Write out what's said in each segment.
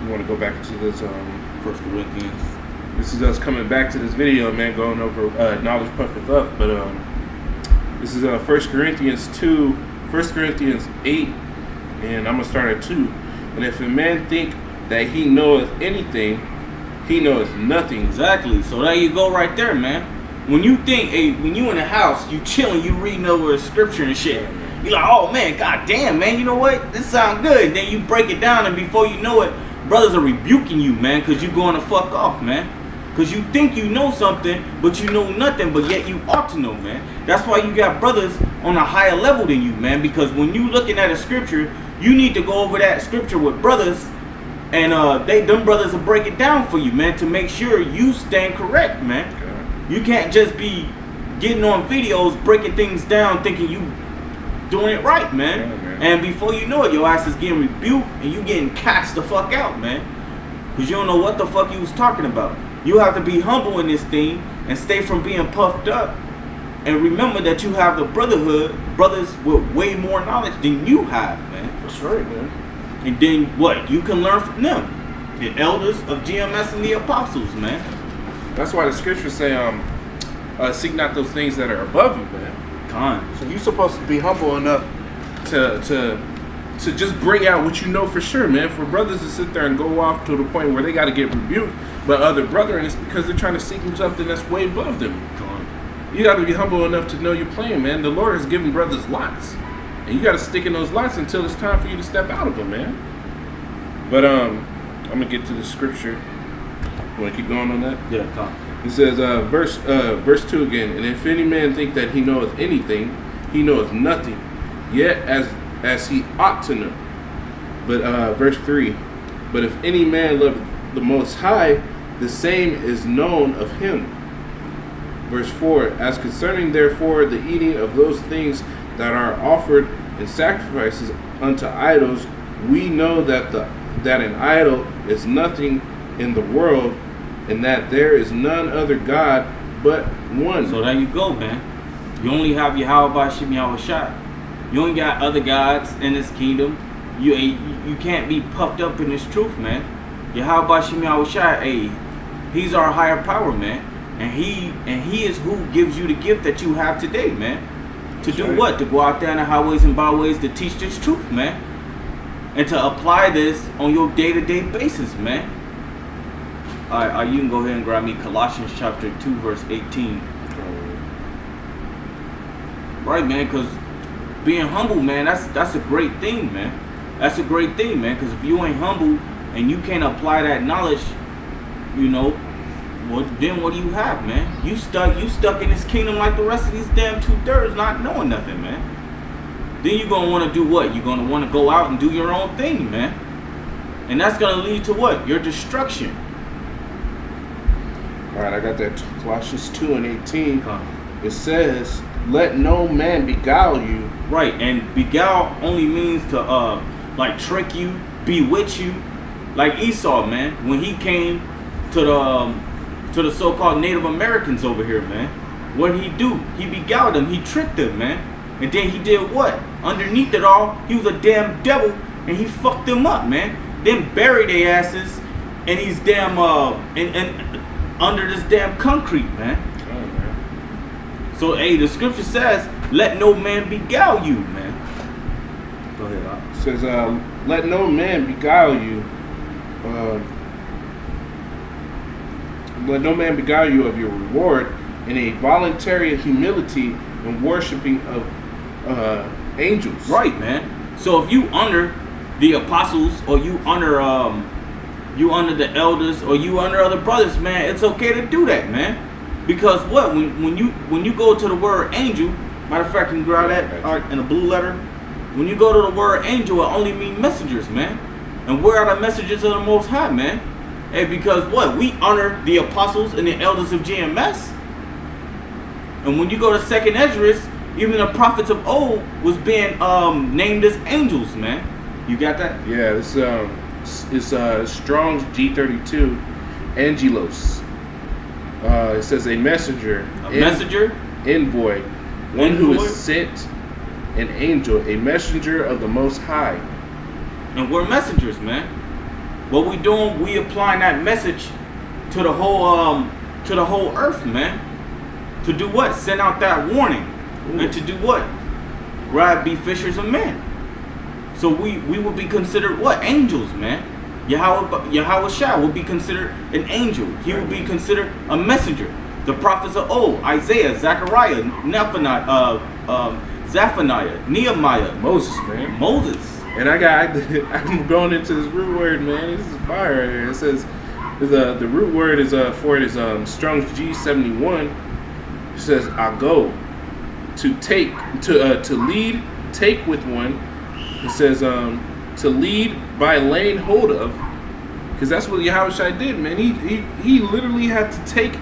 you want to go back into this 1 Corinthians. This is us coming back to this video, man, going over knowledge puffeth up. But this is 1 Corinthians 2, 1 Corinthians 8, and I'm going to start at 2. And if a man think that he knoweth anything, he knoweth nothing. Exactly. So there you go right there, man. When you think, when you in the house, you chilling, you reading over scripture and shit. You're like, oh man, god damn, man, you know what? This sound good. And then you break it down, and before you know it, brothers are rebuking you, man, because you going to fuck off, man. Because you think you know something, but you know nothing, but yet you ought to know, man. That's why you got brothers on a higher level than you, man. Because when you looking at a scripture, you need to go over that scripture with brothers, and them brothers will break it down for you, man, to make sure you stand correct, man. You can't just be getting on videos, breaking things down, thinking you doing it right, man. Yeah, man. And before you know it, your ass is getting rebuked, and you getting cast the fuck out, man. Because you don't know what the fuck you was talking about. You have to be humble in this thing and stay from being puffed up. And remember that you have the brotherhood, brothers with way more knowledge than you have, man. That's right, man. And then what? You can learn from them. The elders of GMS and the apostles, man. That's why the scriptures say, seek not those things that are above you, man. So you're supposed to be humble enough to just bring out what you know for sure, man. For brothers to sit there and go off to the point where they got to get rebuked by other brethren, it's because they're trying to seek something that's way above them. You got to be humble enough to know you're playing, man. The Lord has given brothers lots, and you got to stick in those lots until it's time for you to step out of them, man. But I'm gonna get to the scripture. You want to keep going on that? Yeah, come. It says, verse 2 again, and if any man think that he knoweth anything, he knoweth nothing, yet as he ought to know. But verse 3, but if any man love the Most High, the same is known of him. Verse 4, as concerning therefore the eating of those things that are offered in sacrifices unto idols, we know that an idol is nothing in the world, and that there is none other God but one. So there you go, man. You only have Yahweh Bashim Yahushua. You ain't got other gods in this kingdom. You can't be puffed up in this truth, man. Yahweh Bashim Yahushua, he's our higher power, man. And he is who gives you the gift that you have today, man. To do what? To go out there in the highways and byways to teach this truth, man. And to apply this on your day-to-day basis, man. Alright, you can go ahead and grab me Colossians chapter 2, verse 18. Right, man, because being humble, man, that's a great thing, man. That's a great thing, man, because if you ain't humble and you can't apply that knowledge, you know, then what do you have, man? You stuck in this kingdom like the rest of these damn 2/3 not knowing nothing, man. Then you're going to want to do what? You're going to want to go out and do your own thing, man. And that's going to lead to what? Your destruction. Alright, I got that Colossians 2 and 18. It says, let no man beguile you. Right, and beguile only means to like trick you, bewitch you. Like Esau, man, when he came to the so-called Native Americans over here, man, what did he do? He beguiled them, he tricked them, man. And then he did what? Underneath it all, he was a damn devil, and he fucked them up, man. Then buried their asses in these damn under this damn concrete, man. Oh, man. So, the scripture says, let no man beguile you, man. Go ahead, Al. It says, let no man beguile you. Let no man beguile you of your reward in a voluntary humility and worshiping of angels. Right, man. So if you under the apostles, or you under the elders, or you under other brothers, man, it's okay to do that, man. Because what? When you go to the word angel, matter of fact, you can grab that in a blue letter. When you go to the word angel, it only means messengers, man. And where are the messengers of the Most High, man? Hey, because what? We honor the apostles and the elders of GMS. And when you go to 2nd Esdras, even the prophets of old was being named as angels, man. You got that? Yeah, this is Strong's G32, Angelos. It says a messenger. Messenger? Envoy. One who is sent, an angel, a messenger of the Most High. And we're messengers, man. What we doing? We applying that message to the whole earth, man. To do what? Send out that warning. And to do what? Be fishers of men. So we will be considered what? Angels, man. Yahweh Shai will be considered an angel. He will be considered a messenger. The prophets of old, Isaiah, Zechariah, Zephaniah, Nehemiah, Moses, man. Moses. And I'm going into this root word, man. This is fire right here. It says the root word is for it is Strong's G71. It says ago, to take, to lead, take with one. It says to lead by laying hold of, because that's what Yahweh Shai did, man. He literally had to take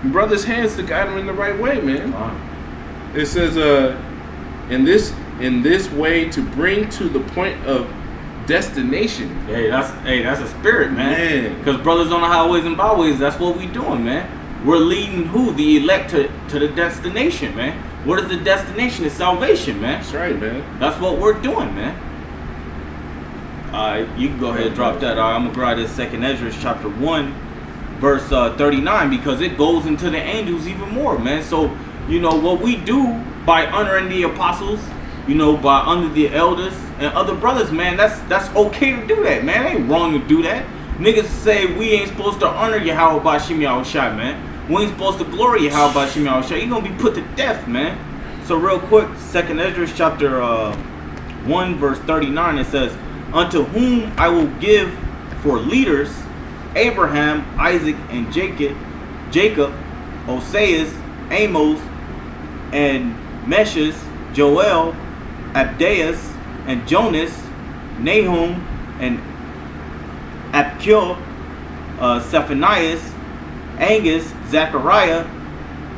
brother's hands to guide him in the right way, man. It says in this way to bring to the point of destination. Hey, that's a spirit, man. Because brothers on the highways and byways, that's what we doing, man. We're leading who? The elect to the destination, man. What is the destination? It's salvation, man. That's right, man. That's what we're doing, man. You can go ahead and drop that. I'm going to grab this 2nd Ezra chapter 1, verse 39, because it goes into the angels even more, man. So, what we do by honoring the apostles, by under the elders and other brothers, man, that's okay to do that, man. It ain't wrong to do that. Niggas say we ain't supposed to honor Yahweh Bashim Yahushai, man. We ain't supposed to glory Yahweh Bashim Yahushai. You're going to be put to death, man. So real quick, 2nd Ezra chapter 1, verse 39, it says, unto whom I will give for leaders Abraham, Isaac, and Jacob, Oseas, Amos, and Meshes, Joel, Abdias, and Jonas, Nahum, and Abkiel, Zephaniah, Angus, Zechariah,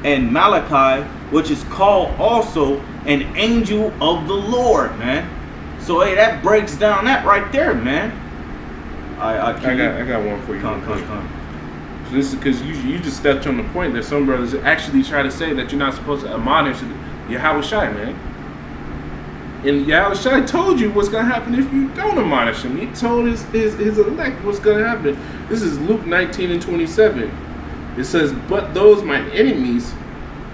and Malachi, which is called also an angel of the Lord, man. So hey, that breaks down that right there, man. I got one for you. Come. So this is because you just stepped on the point that some brothers actually try to say that you're not supposed to admonish Yahweh Shai, man. And Yahweh Shai told you what's gonna happen if you don't admonish him. He told his elect what's gonna happen. This is Luke 19:27. It says, "But those my enemies,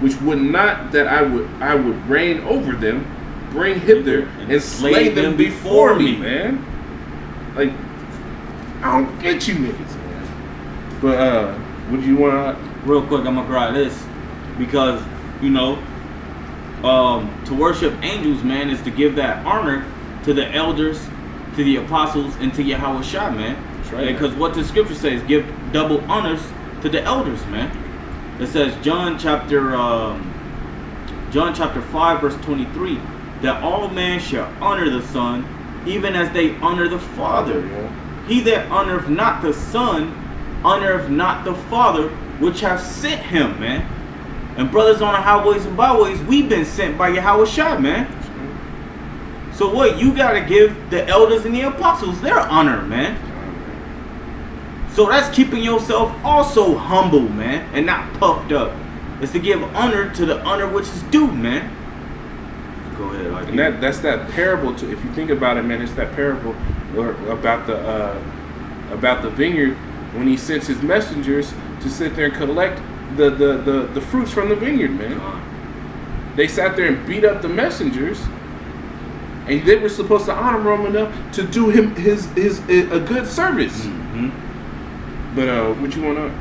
which would not that I would reign over them, bring hither and slay them before me," man. Like, I don't get you niggas, man. But what do you want? Real quick, I'm gonna grab this because to worship angels, man, is to give that honor to the elders, to the apostles, and to Yahweh Shai, man. That's right. Because what the scripture says, give double honors to the elders, man. It says John chapter 5, verse 23, that all men shall honor the Son, even as they honor the Father. Yeah. He that honoreth not the Son, honoreth not the Father, which hath sent him, man. And brothers on the highways and byways, we've been sent by Yahweh Shai, man. So what? You gotta give the elders and the apostles their honor, man. So that's keeping yourself also humble, man, and not puffed up. It's to give honor to the honor which is due, man. Go ahead. And that's that parable. If you think about it, man, it's that parable about the vineyard when he sends his messengers to sit there and collect the fruits from the vineyard, man. They sat there and beat up the messengers, and they were supposed to honor him enough to do him a good service. Mm-hmm. But what you want to?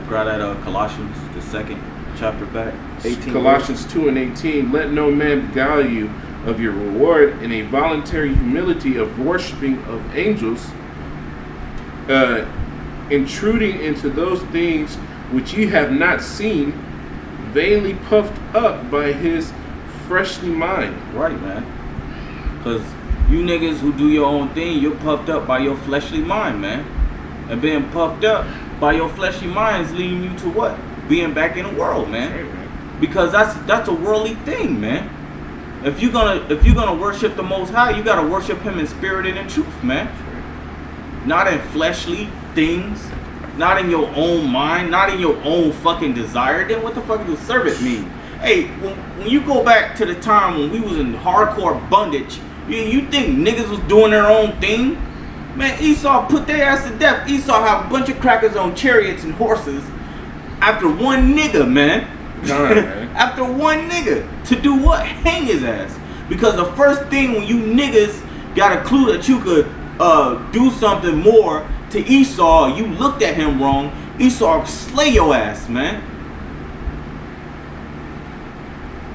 Grab that Colossians, the 2nd chapter back. 18. Colossians 2:18. Let no man beguile you of your reward in a voluntary humility of worshiping of angels, intruding into those things which ye have not seen, vainly puffed up by his fleshly mind. Right, man. Because you niggas who do your own thing, you're puffed up by your fleshly mind, man. And being puffed up by your fleshly mind is leading you to what? Being back in the world, man. Right, man. Because that's a worldly thing, man. If you're gonna worship the Most High, you gotta worship Him in spirit and in truth, man. Not in fleshly things, not in your own mind, not in your own fucking desire. Then what the fuck does servant mean? Hey, when you go back to the time when we was in hardcore bondage, you think niggas was doing their own thing? Man, Esau put their ass to death. Esau have a bunch of crackers on chariots and horses after one nigga, man. Man. After one nigga. To do what? Hang his ass. Because the first thing when you niggas got a clue that you could do something more to Esau, you looked at him wrong, Esau slay your ass, man.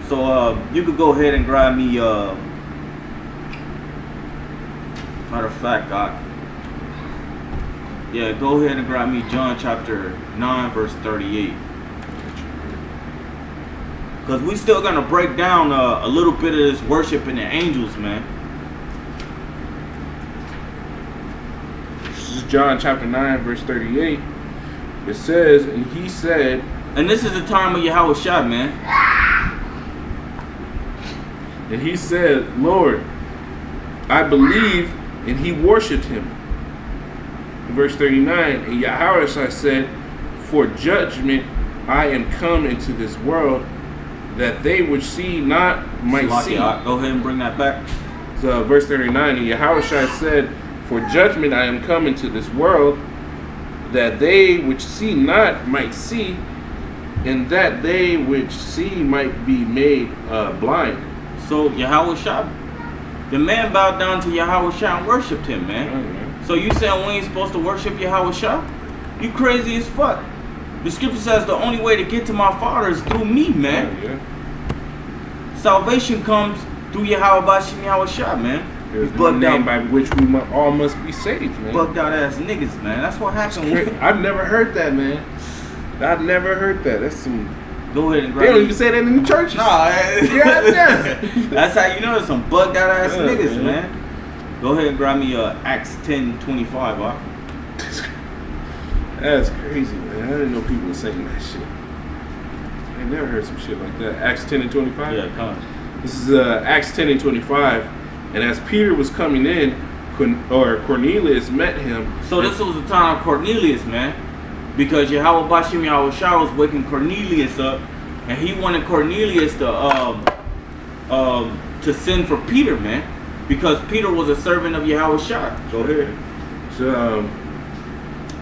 So you could go ahead and grab me matter of fact, yeah, go ahead and grab me John chapter 9 verse 38. Because we still gonna break down a little bit of this worship in the angels, man. This is John chapter 9 verse 38. It says, and he said, and this is the time of Yahweh Shai, man. and he said, Lord, I believe, and he worshipped him. In verse 39, and Yahweh said, for judgment I am come into this world, that they which see not might see. Go ahead and bring that back. So verse 39, and Yahweh said, for judgment I am come into this world, that they which see not might see, and that they which see might be made blind. So Yahweh Shai, the man bowed down to Yahweh Shai and worshipped him, man. Oh, man. So you saying we ain't supposed to worship Yahweh Shai? You crazy as fuck. The scripture says the only way to get to my Father is through me, man. Oh, yeah. Salvation comes through Yahweh Bashim Yahweh Shai, man. There's one name by which we all must be saved, man. Bugged out ass niggas, man. That's what happened. I've never heard that, man. I've never heard that. That's some. Go ahead and grab They don't me. even say that in the churches. Nah, Yeah. that's how you know there's some bugged out ass Yeah, niggas, man. Go ahead and grab me Acts 10:25, huh? That's crazy, man. I didn't know people were saying that shit. I never heard some shit like that. Acts 10 and 25? Yeah, come on. This is Acts 10 and 25. And as Peter was coming in, Cornelius met him. So this was the time of Cornelius, man. Because Yahweh Bashim Yahweh Shai was waking Cornelius up, and he wanted Cornelius to send for Peter, man. Because Peter was a servant of Yahweh Shai. Go ahead. So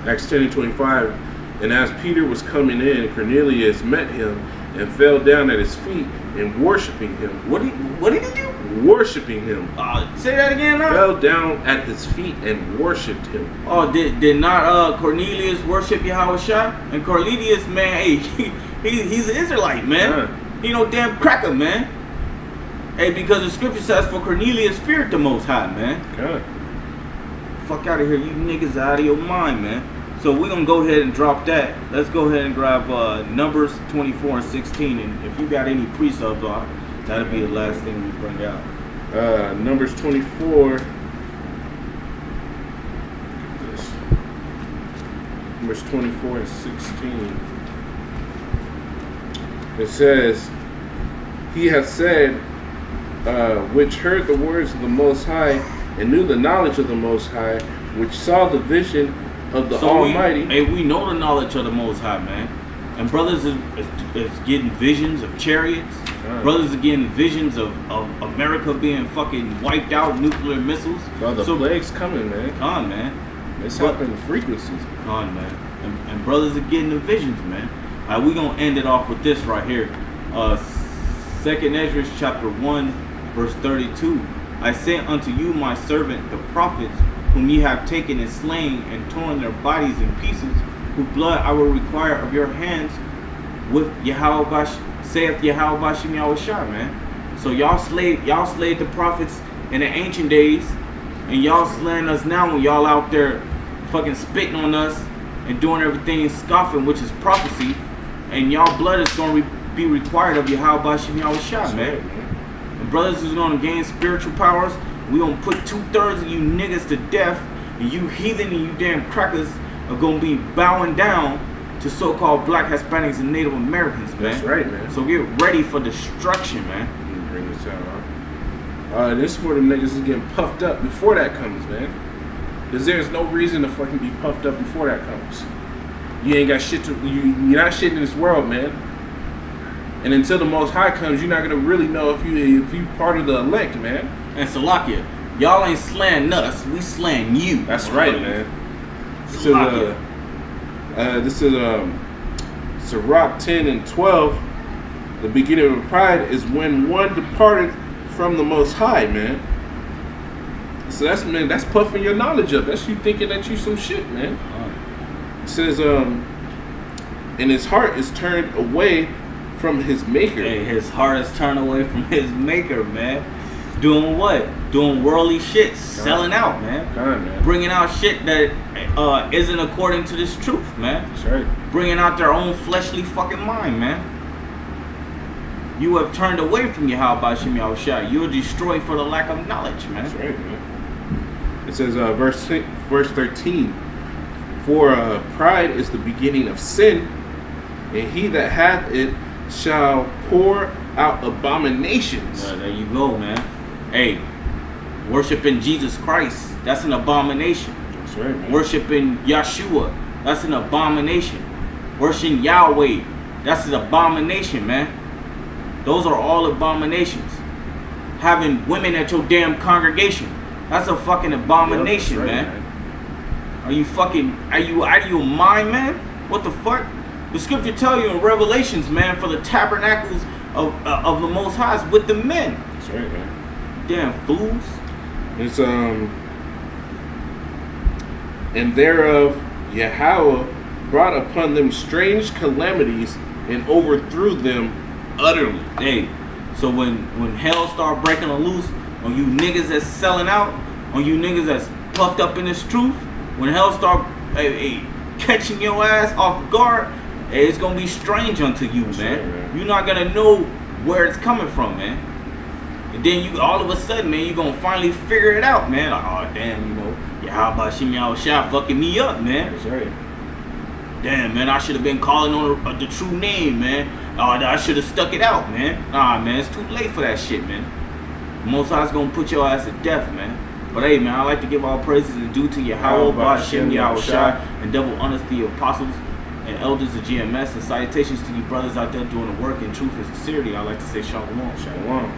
Acts 10 and 25. And as Peter was coming in, Cornelius met him and fell down at his feet and worshiping him. What did he do? Worshiping him. Say that again, man. Fell down at his feet and worshipped him. Oh, did not Cornelius worship Yahweh Shai? And Cornelius, man, hey, he's an Israelite, man. He no damn cracker, man. Hey, because the scripture says for Cornelius feared the Most High, man. God. Fuck out of here, you niggas out of your mind, man. So we're gonna go ahead and drop that. Let's go ahead and grab Numbers 24 and 16, and if you got any precepts, that'll be the last thing we bring out. Numbers 24. Numbers 24 and 16. It says, he hath said, which heard the words of the Most High, and knew the knowledge of the Most High, which saw the vision of the Almighty. We know the knowledge of the Most High, man. And brothers is getting visions of chariots. Brothers are getting visions of America being fucking wiped out, nuclear missiles. Bro, the plague's coming, man. Con, man. It's happening frequencies. Con, man. And brothers are getting the visions, man. All right, we're going to end it off with this right here. 2nd Ezra chapter 1, verse 32. I sent unto you my servant, the prophets, whom ye have taken and slain and torn their bodies in pieces, whose blood I will require of your hands with Yahweh saith Yahweh Bashim Yahweh Shai, man. So y'all slayed the prophets in the ancient days, and y'all slaying us now when y'all out there fucking spitting on us and doing everything scoffing, which is prophecy, and y'all blood is going to be required of Yahweh Bashim Yahweh Shai, man. And brothers is going to gain spiritual powers. We gonna put 2/3 of you niggas to death, and you heathen and you damn crackers are gonna be bowing down to so-called black Hispanics and Native Americans, man. That's right, man. So get ready for destruction, man. Let me bring this out, huh? This is where them niggas is getting puffed up before that comes, man. Because there's no reason to fucking be puffed up before that comes. You ain't got shit to, you're not shit in this world, man. And until the Most High comes, you're not gonna really know if you part of the elect, man. And Salakia, Y'all ain't slaying us, we slaying you. That's right, man. This is Sirach 10 and 12. The beginning of pride is when one departed from the Most High, man. So that's puffing your knowledge up. That's you thinking that you some shit, man. It says, and his heart is turned away from his maker. Hey, his heart is turned away from his maker, man. Doing what? Doing worldly shit, selling out, man. Man. Bringing out shit that isn't according to this truth, man. That's right. Bringing out their own fleshly fucking mind, man. You have turned away from Yahweh Hashem Yahushua. You are destroyed for the lack of knowledge, man. That's right, man. It says, verse 13, for pride is the beginning of sin, and he that hath it shall pour out abominations. There you go, man. Hey, worshiping Jesus Christ, that's an abomination. That's right, man. Worshiping Yeshua, that's an abomination. Worshiping Yahweh, that's an abomination, man. Those are all abominations. Having women at your damn congregation, that's a fucking abomination, right, man. Are you out of your mind, man? What the fuck? The scripture tell you in Revelations, man, for the tabernacles of the Most High is with the men. That's right, man. Damn fools. It's and thereof Yahweh brought upon them strange calamities and overthrew them utterly. Hey, so when hell start breaking loose on you niggas that's selling out, on you niggas that's puffed up in this truth, when hell start catching your ass off guard, it's gonna be strange unto you, man. Right, man. You're not gonna know where it's coming from, man. And then you all of a sudden, man, you gonna finally figure it out, man. Like, oh damn, you know, Yahweh Hashem Yahushua fucking me up, man. That's right. Damn, man, I should have been calling on the true name, man. I should have stuck it out, man. Nah, man, it's too late for that shit, man. Most High's gonna put your ass to death, man. But hey, man, I like to give all praises and due to Yahweh Hashem Yahushua and double honors to the apostles and elders of GMS, and salutations to you brothers out there doing the work in truth and sincerity. I like to say shalom. Shalom.